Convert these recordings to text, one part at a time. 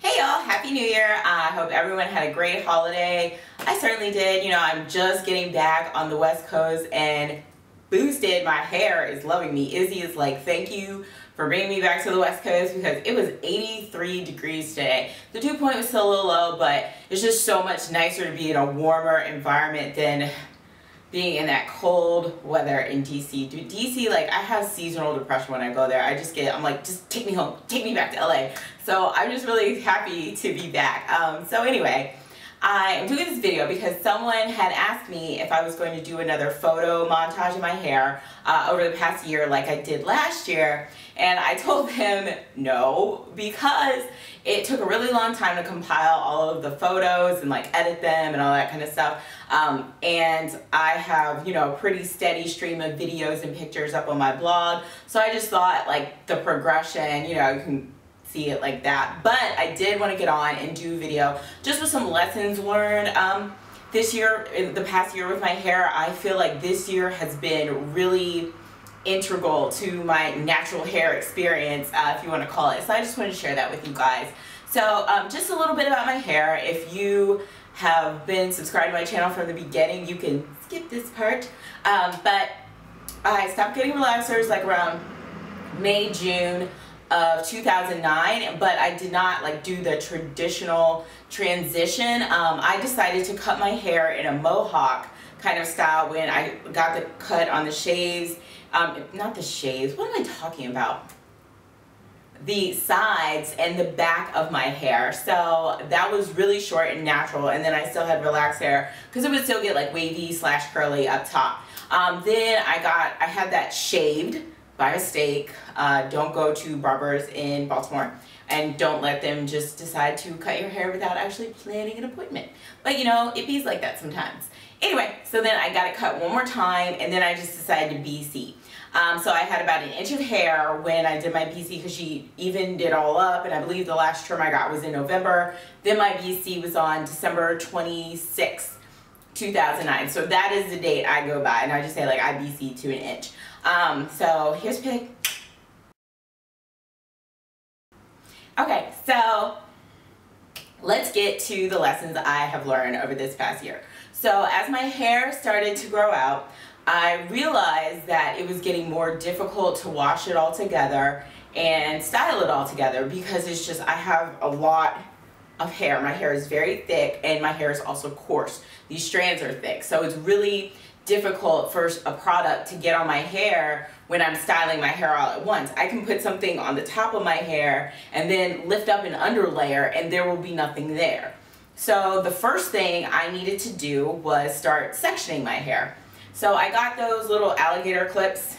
Hey y'all, Happy New Year. I hope everyone had a great holiday. I certainly did. You know, I'm just getting back on the West Coast and boosted. My hair is loving me. Izzy is like, thank you for bringing me back to the West Coast because it was 83 degrees today. The dew point was still a little low, but it's just so much nicer to be in a warmer environment than being in that cold weather in DC. Dude, DC, like, I have seasonal depression when I go there. I'm like, just take me home, take me back to LA. So I'm just really happy to be back. So anyway, I am doing this video because someone had asked me if I was going to do another photo montage of my hair over the past year like I did last year. And I told him no, because it took a really long time to compile all of the photos and like edit them and all that kind of stuff. And I have, you know, a pretty steady stream of videos and pictures up on my blog. So I just thought like the progression, you know, you can see it like that. But I did want to get on and do a video just with some lessons learned this year, in the past year with my hair. I feel like this year has been really integral to my natural hair experience, if you want to call it. So I just wanted to share that with you guys. So just a little bit about my hair. If you have been subscribed to my channel from the beginning, you can skip this part. But I stopped getting relaxers like around May, June of 2009, but I did not like do the traditional transition. I decided to cut my hair in a mohawk kind of style when I got the cut on the shaves. Not the shaves, what am I talking about? The sides and the back of my hair. So that was really short and natural, and then I still had relaxed hair because it would still get like wavy / curly up top. Then I had that shaved by mistake. Don't go to barbers in Baltimore and don't let them just decide to cut your hair without actually planning an appointment. But you know, it bees like that sometimes. Anyway, so then I got it cut one more time, and then I just decided to BC. So I had about an inch of hair when I did my BC because she evened it all up, and I believe the last trim I got was in November. Then my BC was on December 26, 2009. So that is the date I go by, and I just say like I BC to an inch. So here's a pic. Okay, so let's get to the lessons I have learned over this past year. So as my hair started to grow out, I realized that it was getting more difficult to wash it all together and style it all together because it's just, I have a lot of hair. My hair is very thick and my hair is also coarse. These strands are thick, so it's really difficult for a product to get on my hair when I'm styling my hair all at once. I can put something on the top of my hair and then lift up an underlayer and there will be nothing there. So the first thing I needed to do was start sectioning my hair. So I got those little alligator clips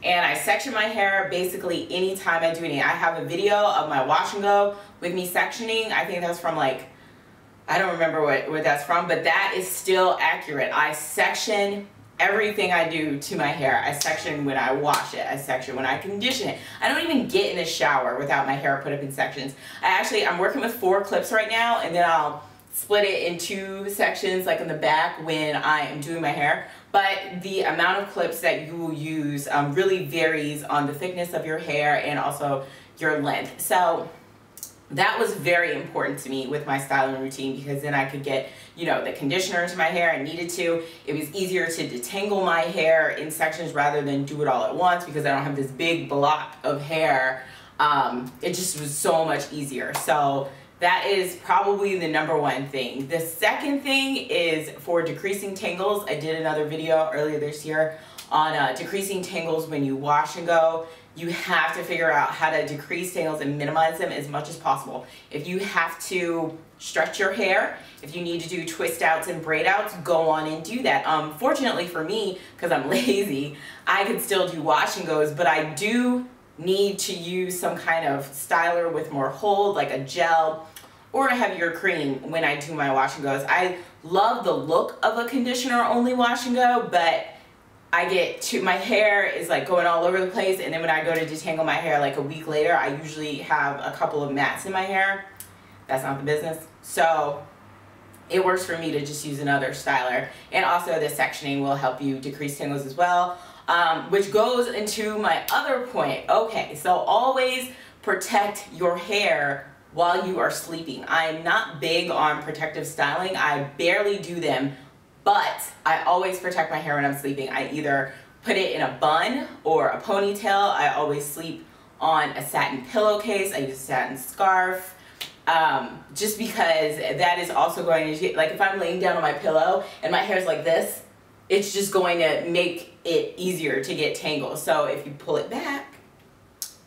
and I section my hair basically anytime I do anything. I have a video of my wash and go with me sectioning. I think that's from like, I don't remember what that's from, but that is still accurate. I section everything I do to my hair. I section when I wash it. I section when I condition it. I don't even get in the shower without my hair put up in sections. I'm working with 4 clips right now, and then I'll split it in 2 sections like in the back when I am doing my hair. But the amount of clips that you will use really varies on the thickness of your hair and also your length. So that was very important to me with my styling routine because then I could get, you know, the conditioner into my hair I needed to. It was easier to detangle my hair in sections rather than do it all at once because I don't have this big block of hair. It just was so much easier. So that is probably the #1 thing. The second thing is for decreasing tangles. I did another video earlier this year on decreasing tangles when you wash and go. You have to figure out how to decrease tangles and minimize them as much as possible. If you have to stretch your hair, if you need to do twist outs and braid outs, go on and do that. Fortunately for me, because I'm lazy, I can still do wash and goes, but I do need to use some kind of styler with more hold, like a gel or a heavier cream when I do my wash and goes. I love the look of a conditioner only wash and go, but my hair is like going all over the place, and then when I go to detangle my hair like a week later, I usually have a couple of mats in my hair. That's not the business. So it works for me to just use another styler. And also the sectioning will help you decrease tangles as well, which goes into my other point. Okay, so always protect your hair while you are sleeping. I'm not big on protective styling. I barely do them, but I always protect my hair when I'm sleeping. I either put it in a bun or a ponytail. I always sleep on a satin pillowcase. I use a satin scarf. Just because that is also going to, like if I'm laying down on my pillow and my hair's like this, it's just going to make it easier to get tangles. So if you pull it back,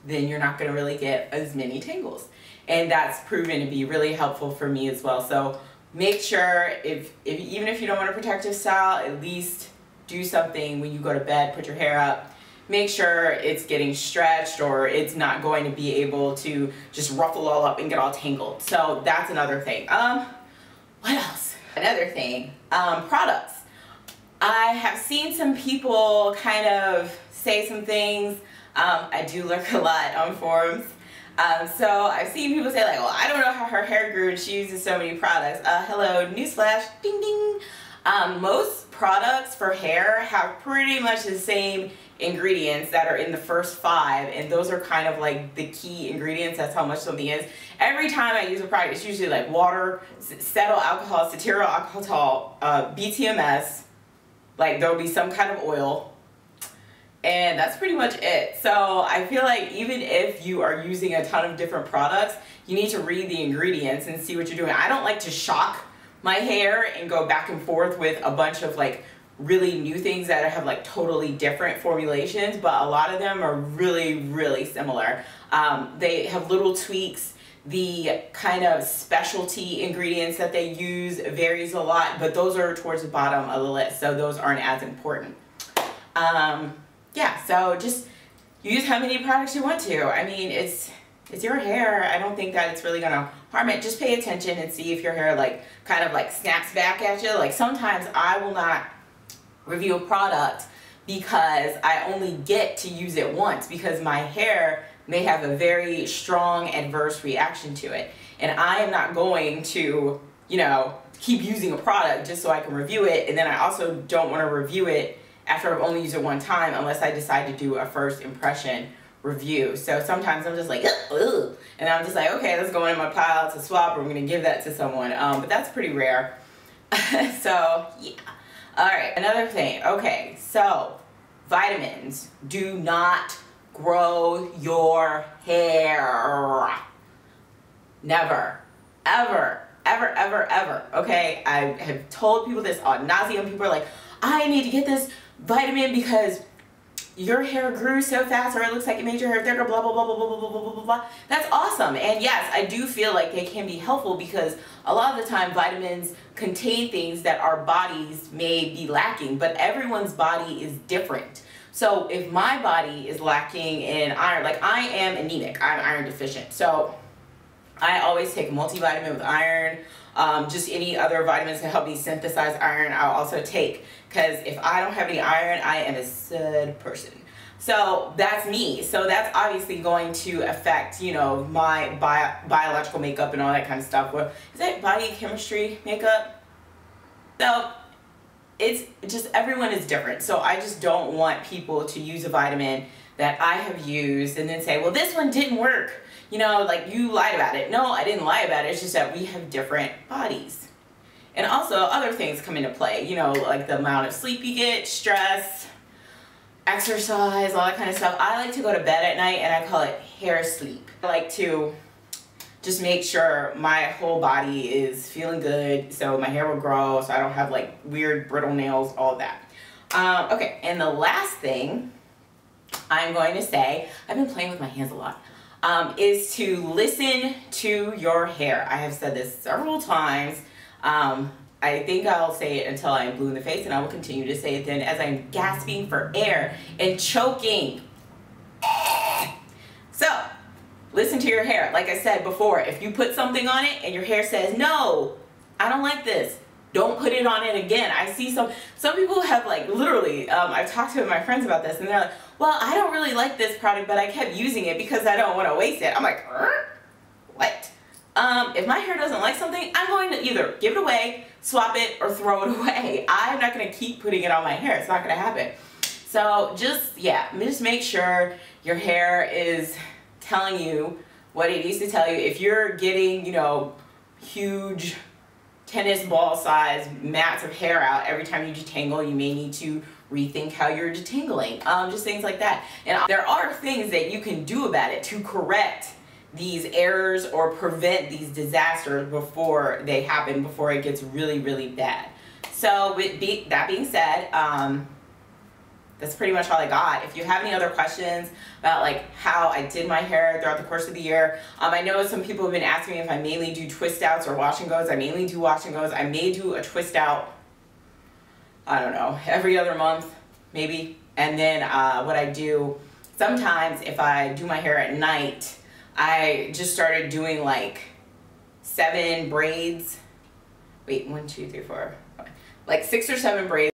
then you're not going to really get as many tangles. And that's proven to be really helpful for me as well. So make sure even if you don't want a protective style, at least do something when you go to bed, put your hair up. Make sure it's getting stretched or it's not going to be able to just ruffle all up and get all tangled. So that's another thing. What else? Another thing, products. I have seen some people kind of say some things. I do lurk a lot on forums. So I've seen people say like, well, I don't know how her hair grew and she uses so many products. Hello, newsflash, ding ding. Most products for hair have pretty much the same ingredients that are in the first 5, and those are kind of like the key ingredients. That's how much something is. Every time I use a product, it's usually like water, cetyl alcohol, cetyl alcohol, BTMS, like there'll be some kind of oil, and that's pretty much it. So I feel like even if you are using a ton of different products, you need to read the ingredients and see what you're doing. I don't like to shock my hair and go back and forth with a bunch of like really new things that have like totally different formulations, but a lot of them are really similar. They have little tweaks. The kind of specialty ingredients that they use varies a lot, but those are towards the bottom of the list, so those aren't as important. Yeah, so just use how many products you want to. I mean, it's your hair. I don't think that it's really gonna harm it. Just pay attention and see if your hair like kind of like snaps back at you. Like sometimes I will not review a product because I only get to use it once because my hair may have a very strong adverse reaction to it, and I am not going to, you know, keep using a product just so I can review it. And then I also don't want to review it after I've only used it one time unless I decide to do a first impression review. So sometimes I'm just like, ugh, and I'm just like, okay, let's go in my pile to swap, or I'm gonna give that to someone, but that's pretty rare. So yeah. All right, another thing. Okay, so vitamins do not grow your hair. Never, ever, ever, ever, ever. Okay, I have told people this ad nauseum. People are like, I need to get this vitamin because your hair grew so fast, or it looks like it made your hair thicker, blah, blah, blah, blah, blah, blah, blah, blah, blah, blah. That's awesome. And yes, I do feel like they can be helpful because a lot of the time vitamins contain things that our bodies may be lacking, but everyone's body is different. So if my body is lacking in iron, like I am anemic, I'm iron deficient. So I always take a multivitamin with iron. Just any other vitamins to help me synthesize iron I'll also take, because if I don't have any iron, I am a sad person. So that's me. So that's obviously going to affect, you know, my biological makeup and all that kind of stuff. Well, is that biochemistry makeup? So it's just, everyone is different. So I just don't want people to use a vitamin that I have used and then say, well, this one didn't work. You know, like you lied about it. No, I didn't lie about it. It's just that we have different bodies. And also other things come into play, you know, like the amount of sleep you get, stress, exercise, all that kind of stuff. I like to go to bed at night and I call it hair sleep. I like to just make sure my whole body is feeling good so my hair will grow, so I don't have like weird brittle nails, all of that. Okay, and the last thing I'm going to say, I've been playing with my hands a lot, is to listen to your hair. I have said this several times. I think I'll say it until I'm blue in the face, and I will continue to say it then as I'm gasping for air and choking. So, listen to your hair. Like I said before, if you put something on it and your hair says, no, I don't like this, don't put it on it again. I see some people have like literally, I've talked to my friends about this and they're like, well, I don't really like this product, but I kept using it because I don't want to waste it. I'm like, what? If my hair doesn't like something, I'm going to either give it away, swap it, or throw it away. I'm not going to keep putting it on my hair. It's not going to happen. So just, yeah, just make sure your hair is telling you what it used to tell you, if you're getting, you know, huge tennis ball size mats of hair out every time you detangle, you may need to rethink how you're detangling, just things like that. And there are things that you can do about it to correct these errors or prevent these disasters before they happen, before it gets really, really bad. So with that being said, that's pretty much all I got. If you have any other questions about like how I did my hair throughout the course of the year, I know some people have been asking me if I mainly do twist outs or wash and goes. I mainly do wash and goes. I may do a twist out, I don't know, every other month maybe. And then what I do sometimes, if I do my hair at night, I just started doing like 7 braids. Wait, 1, 2, 3, 4, 5. Like 6 or 7 braids.